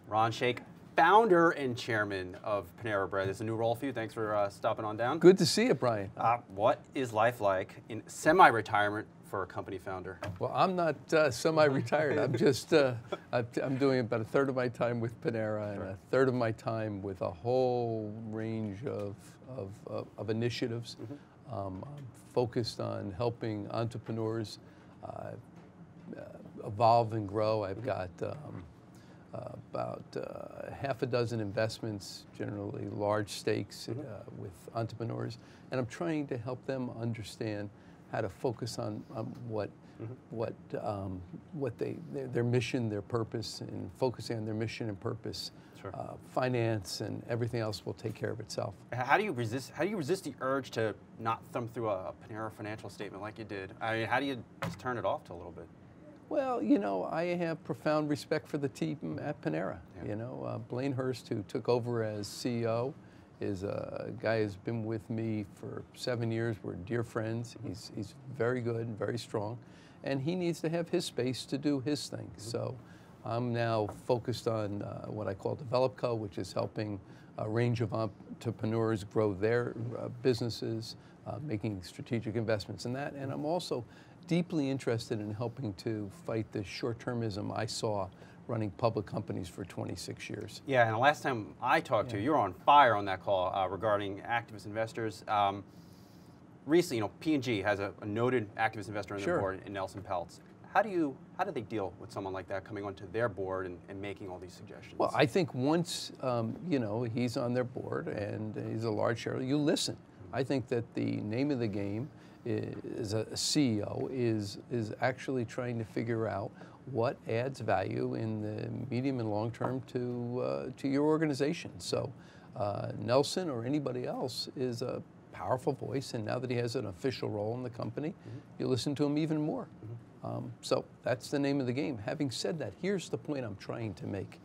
Ron Shaich, founder and chairman of Panera Bread. It's a new role for you. Thanks for stopping on down. Good to see you, Brian. What is life like in semi-retirement for a company founder? Well, I'm not semi-retired. I'm just, I'm doing about a third of my time with Panera and a third of my time with a whole range of initiatives. I'm focused on helping entrepreneurs evolve and grow. I've got about half a dozen investments, generally large stakes with entrepreneurs, and I'm trying to help them understand how to focus on their mission, their purpose, and focusing on their mission and purpose. Sure. Finance and everything else will take care of itself. How do you resist? How do you resist the urge to not thumb through a Panera financial statement like you did? I mean, how do you just turn it off to a little bit? Well, you know, I have profound respect for the team at Panera. Yeah. You know, Blaine Hurst, who took over as CEO, is a guy who's been with me for 7 years. We're dear friends. He's very good and very strong, and he needs to have his space to do his thing. So I'm now focused on what I call Develop Co., which is helping a range of entrepreneurs grow their businesses, making strategic investments in that. And I'm also deeply interested in helping to fight the short-termism I saw running public companies for 26 years. Yeah, and the last time I talked to you, you were on fire on that call regarding activist investors. Recently, you know, P&G has a noted activist investor on their board in Nelson Peltz. How do they deal with someone like that coming onto their board and making all these suggestions? Well, I think once you know, he's on their board and he's a large shareholder, you listen. I think that the name of the game is a CEO is actually trying to figure out what adds value in the medium and long term to your organization. So Nelson or anybody else is a powerful voice, and now that he has an official role in the company, you listen to him even more. So that's the name of the game. Having said that, here's the point I'm trying to make.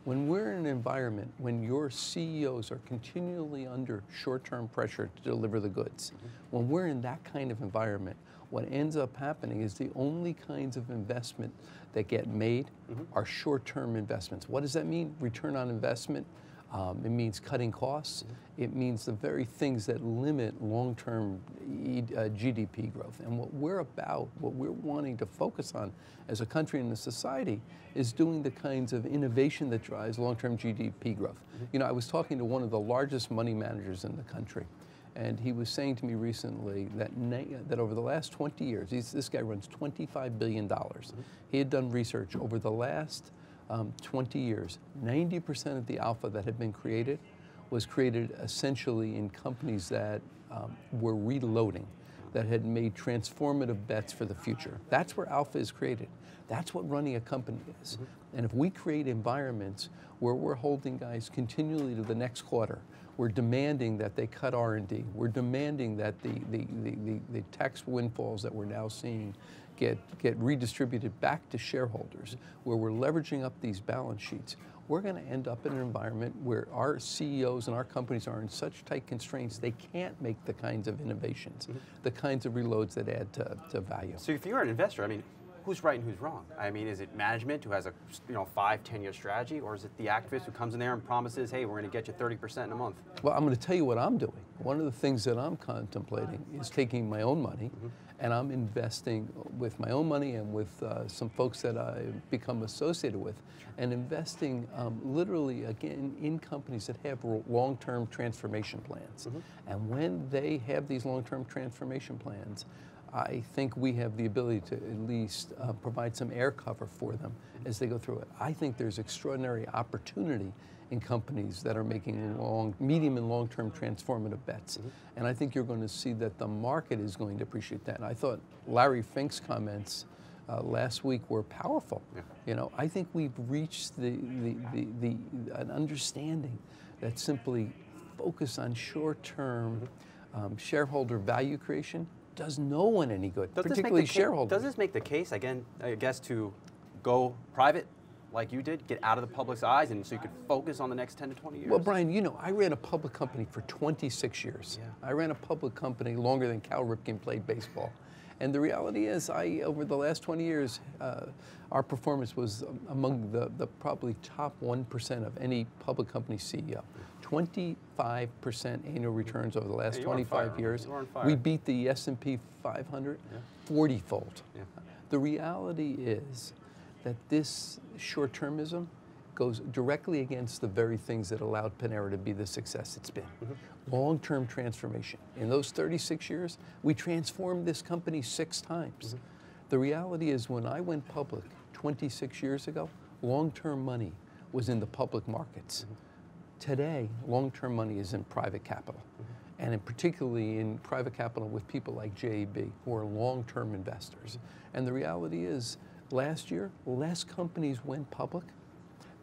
When we're in an environment when your CEOs are continually under short-term pressure to deliver the goods, when we're in that kind of environment, what ends up happening is the only kinds of investment that get made are short-term investments. What does that mean? Return on investment. It means cutting costs. It means the very things that limit long-term GDP growth. And what we're about, what we're wanting to focus on as a country and a society is doing the kinds of innovation that drives long-term GDP growth. You know, I was talking to one of the largest money managers in the country, and he was saying to me recently that over the last 20 years, this guy runs $25 billion. He had done research over the last 20 years, 90% of the alpha that had been created was created essentially in companies that were reloading, that had made transformative bets for the future. That's where alpha is created. That's what running a company is. And if we create environments where we're holding guys continually to the next quarter, we're demanding that they cut R&D, we're demanding that the tax windfalls that we're now seeing get redistributed back to shareholders, where we're leveraging up these balance sheets, we're going to end up in an environment where our CEOs and our companies are in such tight constraints they can't make the kinds of innovations, the kinds of reloads that add to value. So if you're an investor, I mean, who's right and who's wrong? I mean, is it management who has a 5-10 year strategy, or is it the activist who comes in there and promises, hey, we're going to get you 30% in a month? Well, I'm going to tell you what I'm doing. One of the things that I'm contemplating is taking my own money and I'm investing with my own money and with some folks that I've become associated with, and investing literally, again, in companies that have long-term transformation plans. And when they have these long-term transformation plans, I think we have the ability to at least provide some air cover for them as they go through it. I think there's extraordinary opportunity in companies that are making medium and long-term transformative bets. And I think you're going to see that the market is going to appreciate that. And I thought Larry Fink's comments last week were powerful. You know, I think we've reached an understanding that simply focus on short-term shareholder value creation does no one any good, particularly shareholders. Does this make the case, again, I guess, to go private like you did, get out of the public's eyes, and so you could focus on the next 10 to 20 years? Well, Brian, you know, I ran a public company for 26 years. I ran a public company longer than Cal Ripken played baseball. And the reality is, over the last 20 years, our performance was among the probably top 1% of any public company CEO. 25% annual returns over the last 25 years. We beat the S&P 500 40-fold. Yeah. The reality is that this short-termism goes directly against the very things that allowed Panera to be the success it's been. Long-term transformation. In those 36 years, we transformed this company 6 times. The reality is, when I went public 26 years ago, long-term money was in the public markets. Today, long-term money is in private capital, and particularly in private capital with people like JAB, who are long-term investors. And the reality is, last year, less companies went public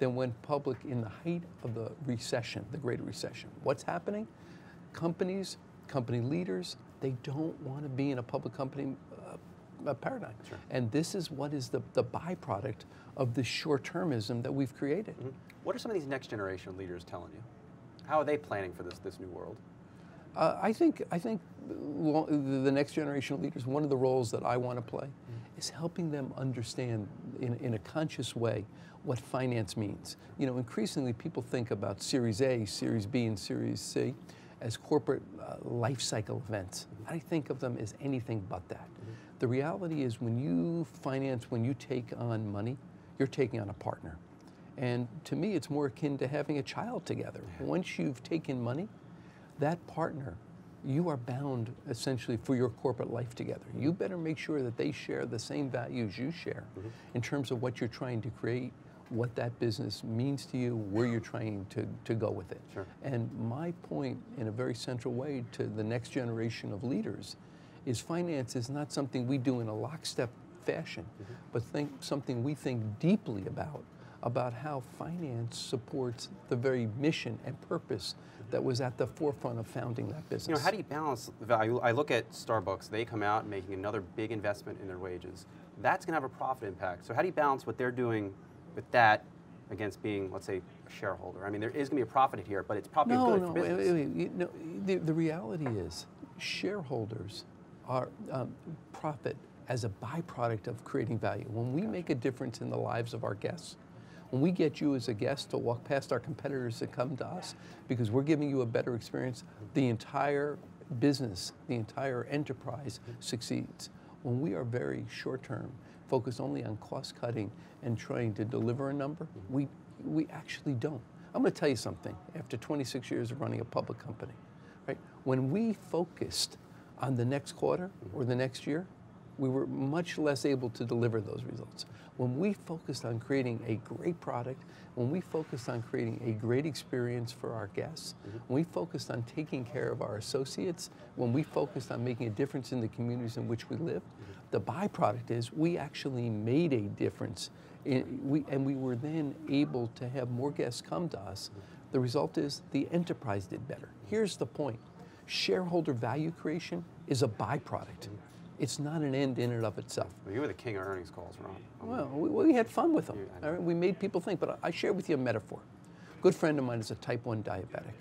than went public in the height of the recession, the Great Recession. What's happening? Companies, company leaders, they don't want to be in a public company paradigm. Sure. And this is what is the byproduct of the short-termism that we've created. What are some of these next generation leaders telling you? How are they planning for this new world? I think the next generation of leaders, one of the roles that I want to play is helping them understand in a conscious way what finance means. You know, increasingly people think about Series A, Series B, and Series C as corporate life cycle events. I think of them as anything but that. The reality is, when you finance, when you take on money, you're taking on a partner. And to me, it's more akin to having a child together. Once you've taken money, that partner, you are bound essentially for your corporate life together. You better make sure that they share the same values you share in terms of what you're trying to create, what that business means to you, where you're trying to go with it. Sure. And my point, in a very central way, to the next generation of leaders is finance is not something we do in a lockstep fashion, but something we think deeply about how finance supports the very mission and purpose that was at the forefront of founding that business. You know, how do you balance the value? I look at Starbucks, they come out making another big investment in their wages. That's going to have a profit impact. So how do you balance what they're doing with that against being, let's say, a shareholder? I mean, there is going to be a profit here, but it's probably good for business. The reality is, shareholders are profit as a byproduct of creating value. When we make a difference in the lives of our guests, when we get you as a guest to walk past our competitors that come to us because we're giving you a better experience, the entire business, the entire enterprise succeeds. When we are very short-term, focused only on cost-cutting and trying to deliver a number, we actually don't. I'm going to tell you something. After 26 years of running a public company, right? When we focused on the next quarter or the next year, we were much less able to deliver those results. When we focused on creating a great product, when we focused on creating a great experience for our guests, when we focused on taking care of our associates, when we focused on making a difference in the communities in which we live, the byproduct is we actually made a difference. And we were then able to have more guests come to us. The result is the enterprise did better. Here's the point. Shareholder value creation is a byproduct. It's not an end in and of itself. Well, you were the king of earnings calls, Ron. Well, we had fun with them. We made people think, but I share with you a metaphor. A good friend of mine is a type 1 diabetic.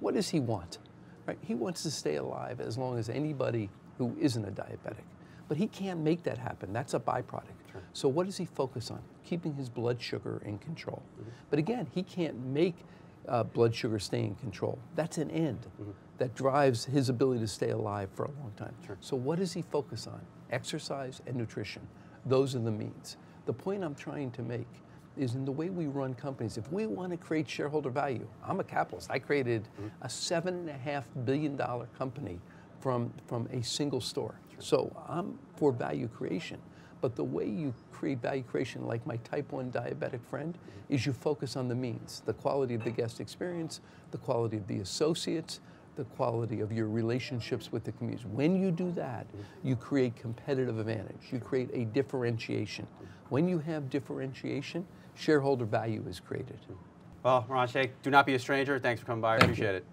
What does he want? Right? He wants to stay alive as long as anybody who isn't a diabetic. But he can't make that happen. That's a byproduct. Sure. So what does he focus on? Keeping his blood sugar in control. But again, he can't make blood sugar stay in control. That's an end that drives his ability to stay alive for a long time. Sure. So what does he focus on? Exercise and nutrition. Those are the means. The point I'm trying to make is, in the way we run companies, if we want to create shareholder value, I'm a capitalist. I created a $7.5 billion company from a single store. Sure. So I'm for value creation. But the way you create value creation, like my type 1 diabetic friend, is you focus on the means, the quality of the guest experience, the quality of the associates, the quality of your relationships with the communities. When you do that, you create competitive advantage. You create a differentiation. When you have differentiation, shareholder value is created. Well, Ron Shaich, do not be a stranger. Thanks for coming by. I appreciate it.